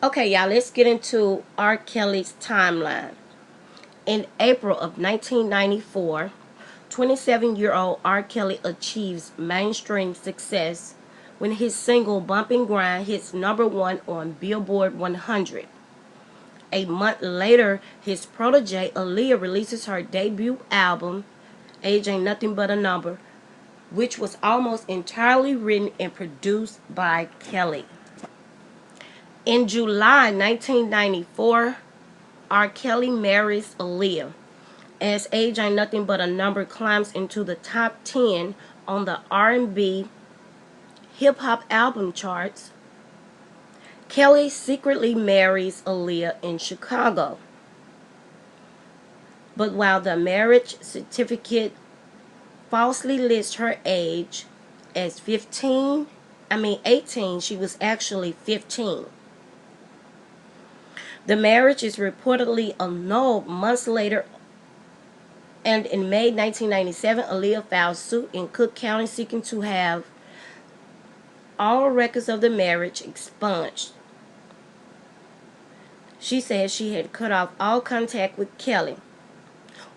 Okay, y'all, let's get into R. Kelly's timeline. In April of 1994, 27-year-old R. Kelly achieves mainstream success when his single Bump and Grind hits #1 on Billboard 100. A month later, his protege Aaliyah releases her debut album, Age Ain't Nothing But a Number, which was almost entirely written and produced by Kelly. In July 1994, R. Kelly marries Aaliyah. As Age Ain't Nothing But a Number climbs into the top 10 on the R&B hip hop album charts, Kelly secretly marries Aaliyah in Chicago. But while the marriage certificate falsely lists her age as 18, she was actually 15. The marriage is reportedly annulled months later, and in May 1997, Aaliyah filed suit in Cook County seeking to have all records of the marriage expunged. She said she had cut off all contact with Kelly.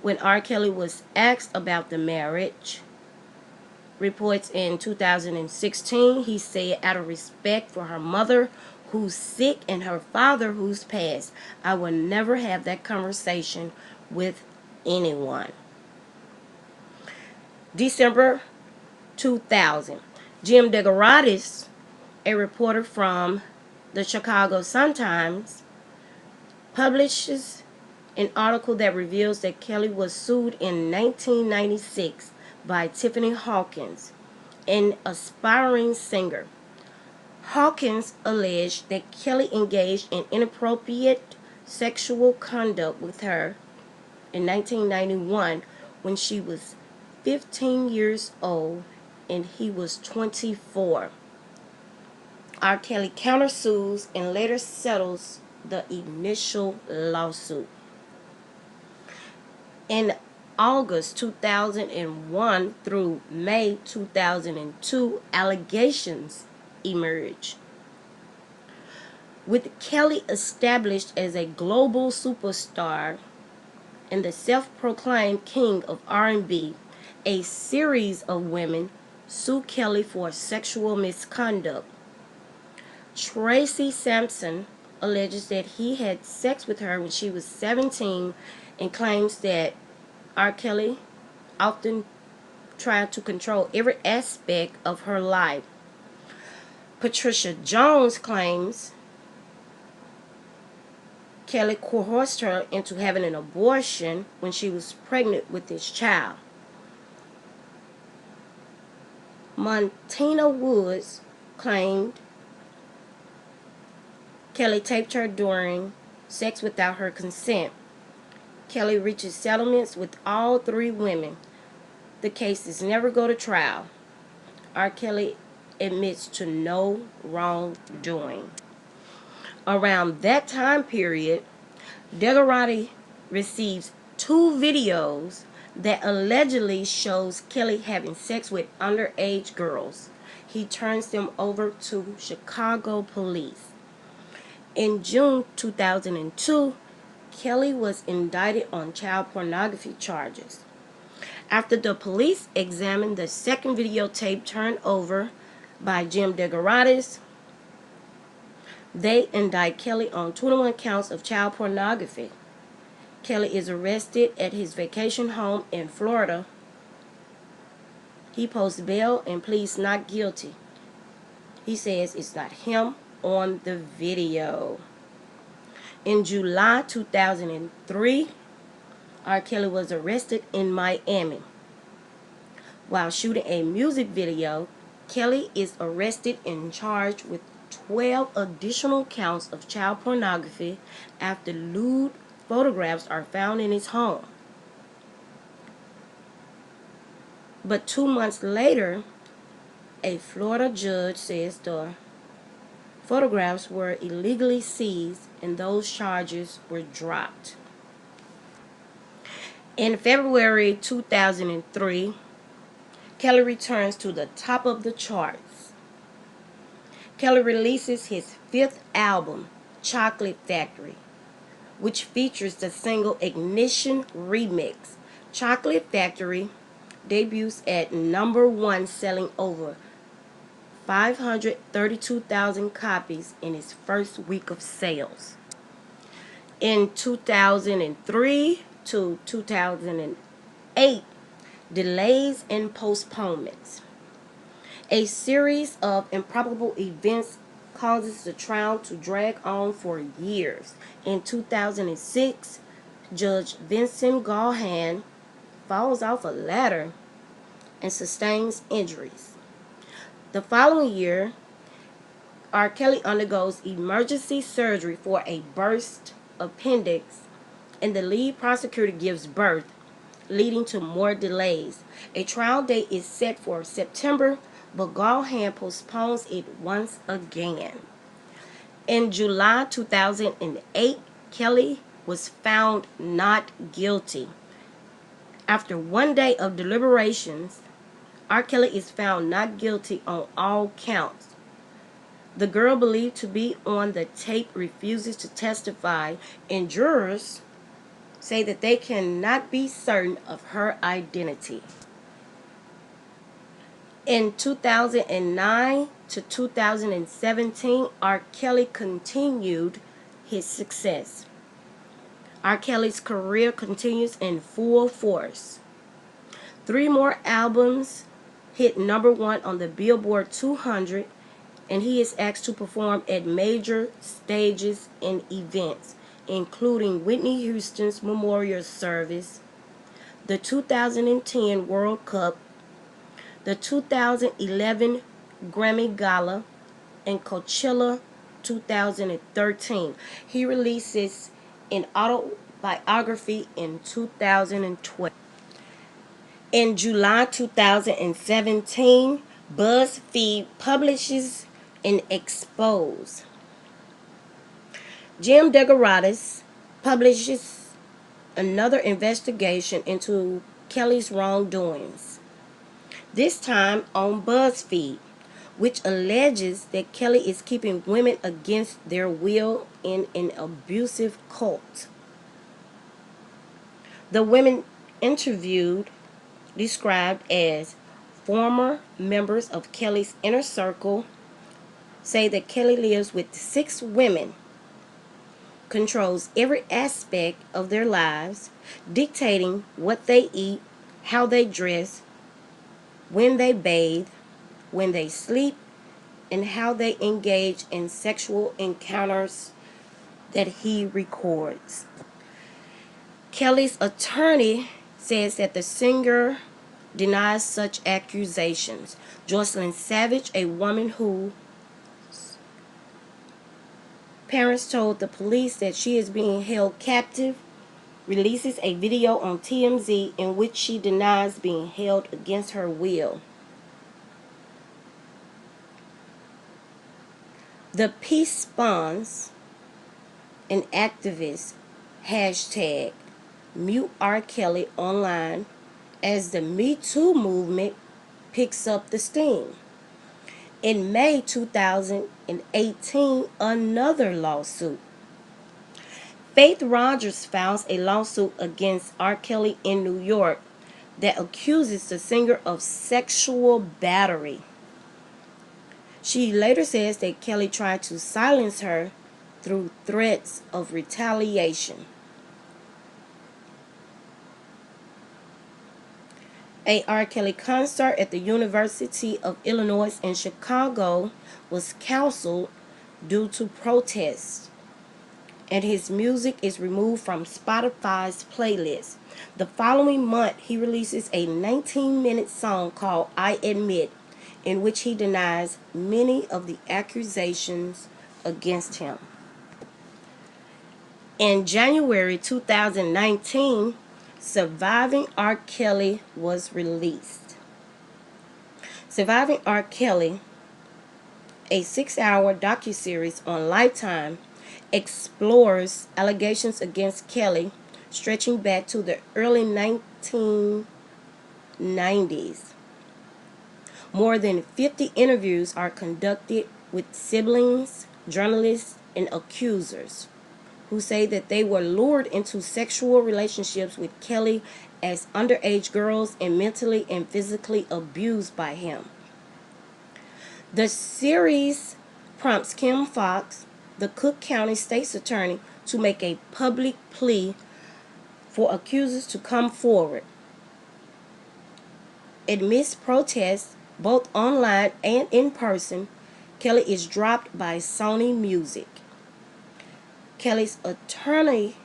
When R. Kelly was asked about the marriage, reports in 2016, he said, out of respect for her mother who's sick and her father who's passed, I will never have that conversation with anyone. December 2000, Jim DeGaratis, a reporter from the Chicago Sun-Times, publishes an article that reveals that Kelly was sued in 1996 by Tiffany Hawkins, an aspiring singer. Hawkins alleged that Kelly engaged in inappropriate sexual conduct with her in 1991 when she was 15 years old and he was 24. R. Kelly countersues and later settles the initial lawsuit. In August 2001 through May 2002, allegations emerged. With Kelly established as a global superstar and the self-proclaimed king of R&B, a series of women sued Kelly for sexual misconduct. Tracy Sampson alleges that he had sex with her when she was 17 and claims that R. Kelly often tried to control every aspect of her life. Patricia Jones claims Kelly coerced her into having an abortion when she was pregnant with this child. Montina Woods claimed Kelly taped her during sex without her consent. Kelly reaches settlements with all three women. The cases never go to trial. R. Kelly admits to no wrongdoing. Around that time period, DeGaratis receives two videos that allegedly shows Kelly having sex with underage girls. He turns them over to Chicago police. In June 2002, Kelly was indicted on child pornography charges. After the police examined the second videotape turned over by Jim DeGaratis, they indict Kelly on 21 counts of child pornography. Kelly is arrested at his vacation home in Florida. He posts bail and pleads not guilty. He says it's not him on the video. In July 2003, R. Kelly was arrested in Miami. While shooting a music video, Kelly is arrested and charged with 12 additional counts of child pornography after lewd photographs are found in his home. But 2 months later, a Florida judge says the photographs were illegally seized and those charges were dropped. In February 2003, Kelly returns to the top of the charts. Kelly releases his fifth album, Chocolate Factory, which features the single Ignition remix. Chocolate Factory debuts at #1, selling over 532,000 copies in its first week of sales. In 2003 to 2008, delays and postponements. A series of improbable events causes the trial to drag on for years. In 2006, Judge Vincent Gaughan falls off a ladder and sustains injuries. The following year, R. Kelly undergoes emergency surgery for a burst appendix, and the lead prosecutor gives birth, leading to more delays. A trial date is set for September, but Gaughan postpones it once again. In July 2008, Kelly was found not guilty. After one day of deliberations, R. Kelly is found not guilty on all counts. The girl believed to be on the tape refuses to testify, and jurors say that they cannot be certain of her identity. In 2009 to 2017, R. Kelly continued his success. R. Kelly's career continues in full force. 3 more albums hit #1 on the Billboard 200, and he is asked to perform at major stages and events, including Whitney Houston's memorial service, the 2010 World Cup, the 2011 Grammy Gala, and Coachella 2013. He releases an autobiography in 2012. In July 2017, BuzzFeed publishes and expose. Jim DeGaratis publishes another investigation into Kelly's wrongdoings, this time on BuzzFeed, which alleges that Kelly is keeping women against their will in an abusive cult. The women interviewed, described as former members of Kelly's inner circle, say that Kelly lives with 6 women, controls every aspect of their lives, dictating what they eat, how they dress, when they bathe, when they sleep, and how they engage in sexual encounters that he records. Kelly's attorney says that the singer denies such accusations. Jocelyn Savage, a woman whose parents told the police that she is being held captive, releases a video on TMZ in which she denies being held against her will. The Peace Spawns, an activist, hashtag Mute R. Kelly online as the Me Too movement picks up the steam. In May 2018, another lawsuit. Faith Rogers files a lawsuit against R. Kelly in New York that accuses the singer of sexual battery. She later says that Kelly tried to silence her through threats of retaliation. A R. Kelly concert at the University of Illinois in Chicago was canceled due to protests, and his music is removed from Spotify's playlist. The following month, he releases a 19-minute song called I Admit, in which he denies many of the accusations against him. In January 2019, Surviving R. Kelly was released. Surviving R. Kelly, a 6-hour docuseries on Lifetime, explores allegations against Kelly stretching back to the early 1990s. More than 50 interviews are conducted with siblings, journalists, and accusers who say that they were lured into sexual relationships with Kelly as underage girls and mentally and physically abused by him. The series prompts Kim Foxx, the Cook County State's attorney, to make a public plea for accusers to come forward. Amidst protests, both online and in person, Kelly is dropped by Sony Music. Kelly's attorney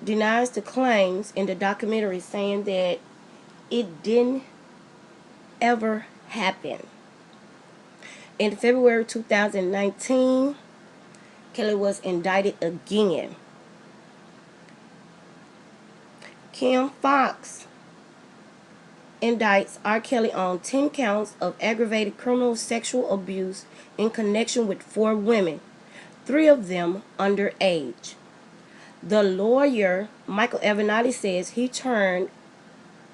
denies the claims in the documentary, saying that it didn't ever happen. In February 2019, Kelly was indicted again. Kim Foxx indicts R. Kelly on 10 counts of aggravated criminal sexual abuse in connection with 4 women, 3 of them underage. The lawyer, Michael Avenatti, says he turned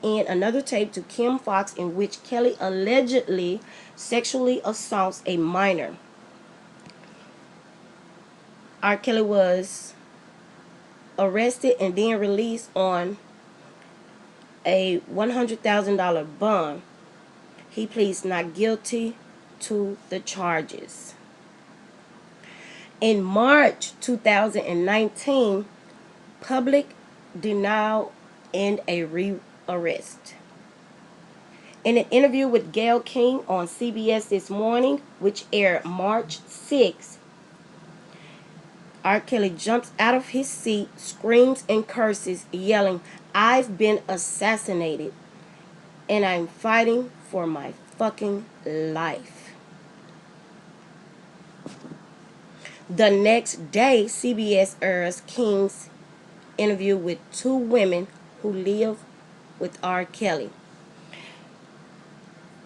in another tape to Kim Foxx in which Kelly allegedly sexually assaults a minor. R. Kelly was arrested and then released on a $100,000 bond. He pleads not guilty to the charges. In March 2019, public denial and a re-arrest. In an interview with Gayle King on CBS This Morning, which aired March 6, R. Kelly jumps out of his seat, screams and curses, yelling, "I've been assassinated, and I'm fighting for my fucking life." The next day, CBS airs King's interview with 2 women who live with R. Kelly.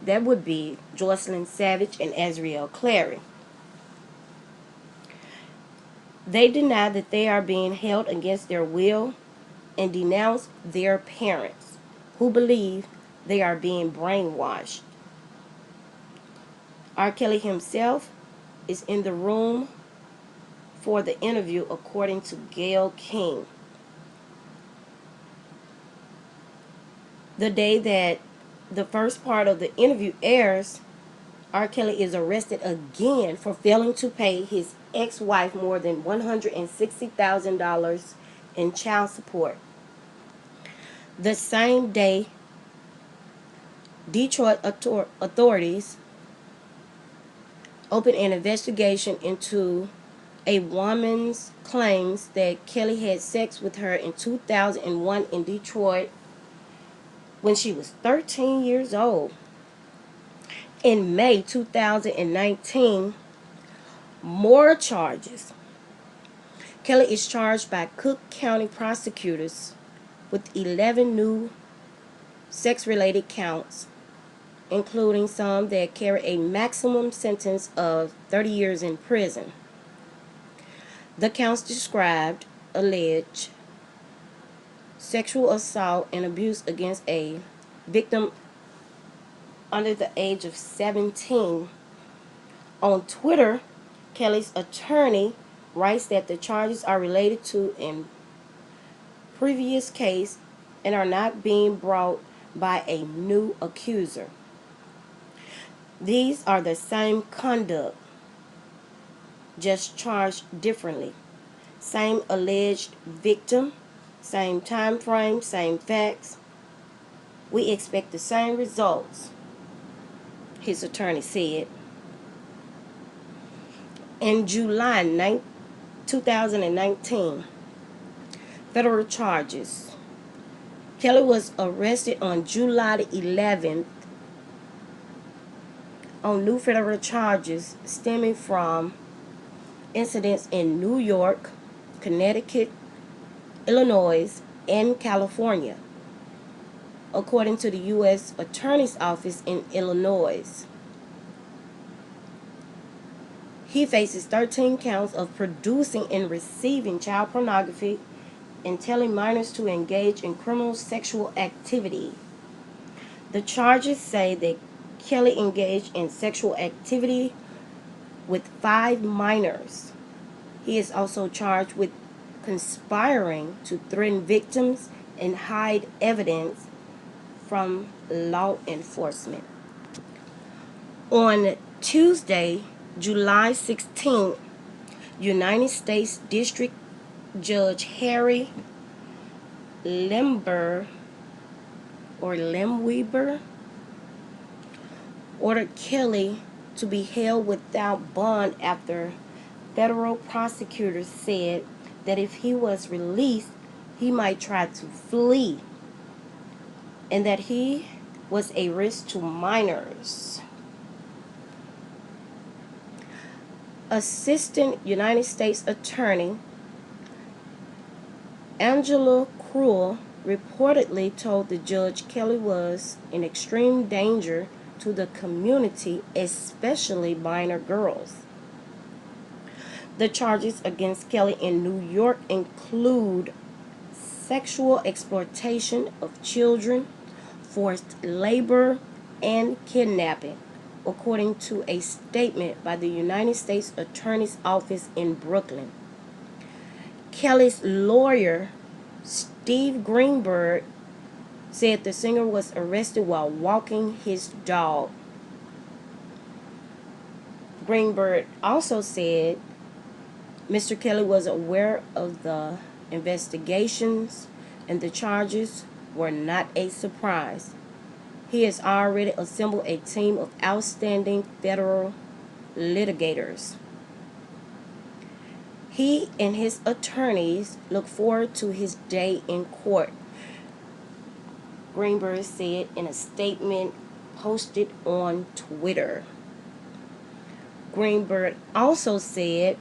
That would be Joycelyn Savage and Azriel Clary. They deny that they are being held against their will and denounce their parents, who believe they are being brainwashed. R. Kelly himself is in the room for the interview, according to Gayle King. The day that the first part of the interview airs, R. Kelly is arrested again for failing to pay his ex-wife more than $160,000 in child support. The same day, Detroit authorities opened an investigation into a woman's claims that Kelly had sex with her in 2001 in Detroit when she was 13 years old. In May 2019, more charges. Kelly is charged by Cook County prosecutors with 11 new sex-related counts, including some that carry a maximum sentence of 30 years in prison. The counts described allege sexual assault and abuse against a victim under the age of 17. On Twitter, Kelly's attorney writes that the charges are related to a previous case and are not being brought by a new accuser. These are the same conduct, just charged differently. Same alleged victim, same time frame, same facts. We expect the same results, his attorney said. In July 2019, federal charges. Kelly was arrested on July the 11th on new federal charges stemming from incidents in New York, Connecticut, Illinois, and California, according to the U.S. Attorney's Office in Illinois. He faces 13 counts of producing and receiving child pornography and telling minors to engage in criminal sexual activity. The charges say that Kelly engaged in sexual activity with 5 minors. He is also charged with conspiring to threaten victims and hide evidence from law enforcement. On Tuesday, July 16th, United States District Judge Harry Lember or Lemweber ordered Kelly to be held without bond after federal prosecutors said that if he was released, he might try to flee and that he was a risk to minors. Assistant United States Attorney Angela Krull reportedly told the judge Kelly was in extreme danger to the community, especially minor girls. The charges against Kelly in New York include sexual exploitation of children, forced labor, and kidnapping, according to a statement by the United States Attorney's Office in Brooklyn. Kelly's lawyer, Steve Greenberg, said the singer was arrested while walking his dog. Greenberg also said Mr. Kelly was aware of the investigations and the charges were not a surprise. He has already assembled a team of outstanding federal litigators. He and his attorneys look forward to his day in court, Greenberg said in a statement posted on Twitter. Greenberg also said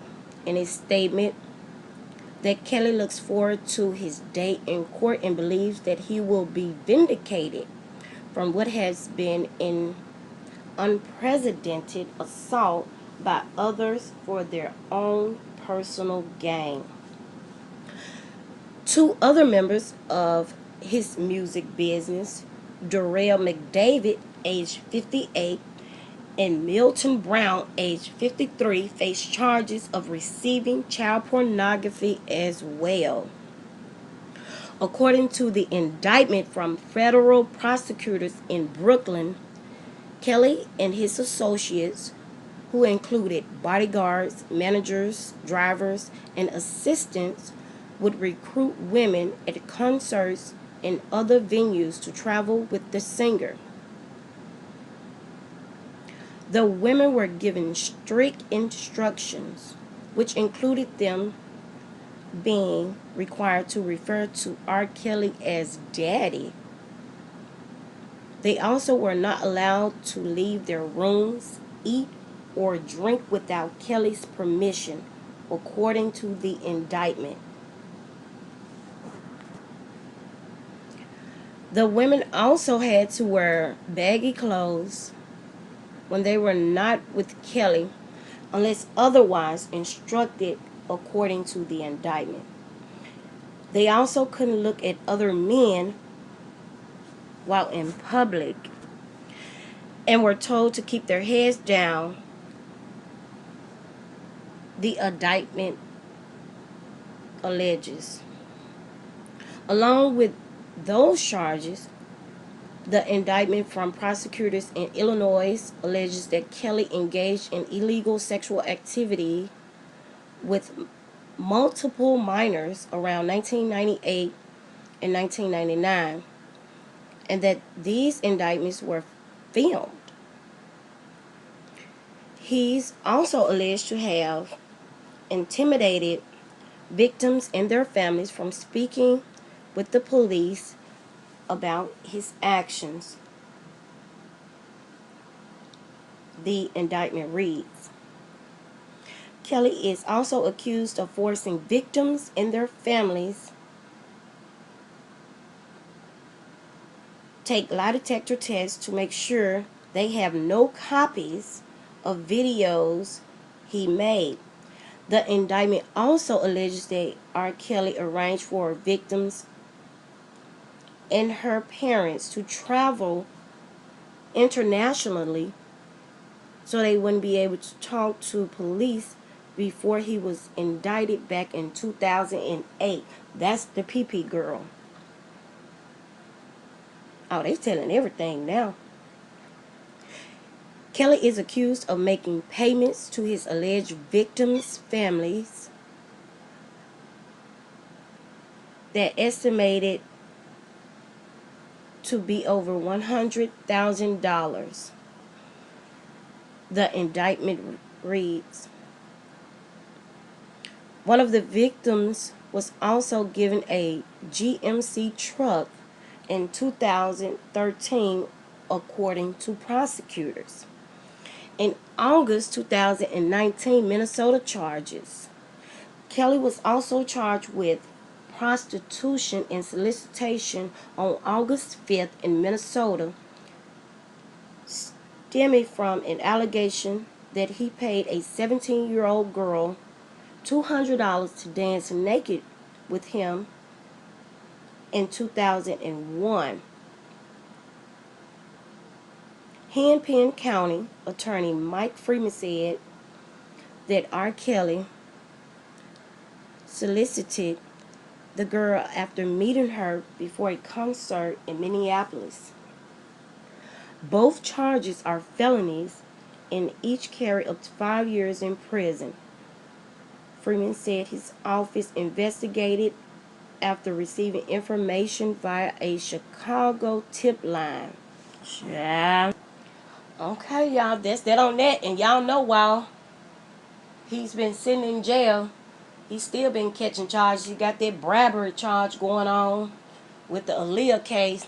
in a statement that Kelly looks forward to his day in court and believes that he will be vindicated from what has been an unprecedented assault by others for their own personal gain. 2 other members of his music business, Darrell McDavid, age 58, and Milton Brown, age 53, face charges of receiving child pornography as well. According to the indictment from federal prosecutors in Brooklyn, Kelly and his associates, who included bodyguards, managers, drivers, and assistants, would recruit women at concerts and other venues to travel with the singer. The women were given strict instructions, which included them being required to refer to R. Kelly as Daddy. They also were not allowed to leave their rooms, eat, or drink without Kelly's permission, according to the indictment. The women also had to wear baggy clothes when they were not with Kelly, unless otherwise instructed according to the indictment. They also couldn't look at other men while in public and were told to keep their heads down, the indictment alleges. Along with those charges, the indictment from prosecutors in Illinois alleges that Kelly engaged in illegal sexual activity with multiple minors around 1998 and 1999, and that these indictments were filmed. He's also alleged to have intimidated victims and their families from speaking with the police about his actions. The indictment reads, Kelly is also accused of forcing victims and their families take lie detector tests to make sure they have no copies of videos he made. The indictment also alleges that R. Kelly arranged for victims and her parents to travel internationally so they wouldn't be able to talk to police before he was indicted back in 2008. That's the PP girl. Oh, they telling everything now. Kelly is accused of making payments to his alleged victims' families that estimated to be over $100,000. The indictment reads, one of the victims was also given a GMC truck in 2013, according to prosecutors. In August 2019, Minnesota charges. Kelly was also charged with prostitution and solicitation on August 5th in Minnesota, stemming from an allegation that he paid a 17-year-old girl $200 to dance naked with him in 2001. Hennepin County Attorney Mike Freeman said that R. Kelly solicited the girl after meeting her before a concert in Minneapolis. Both charges are felonies and each carry up to 5 years in prison. Freeman said his office investigated after receiving information via a Chicago tip line. Yeah. Okay, y'all, that's that on that. And y'all know while he's been sitting in jail, he's still been catching charges. He got that bribery charge going on with the Aaliyah case.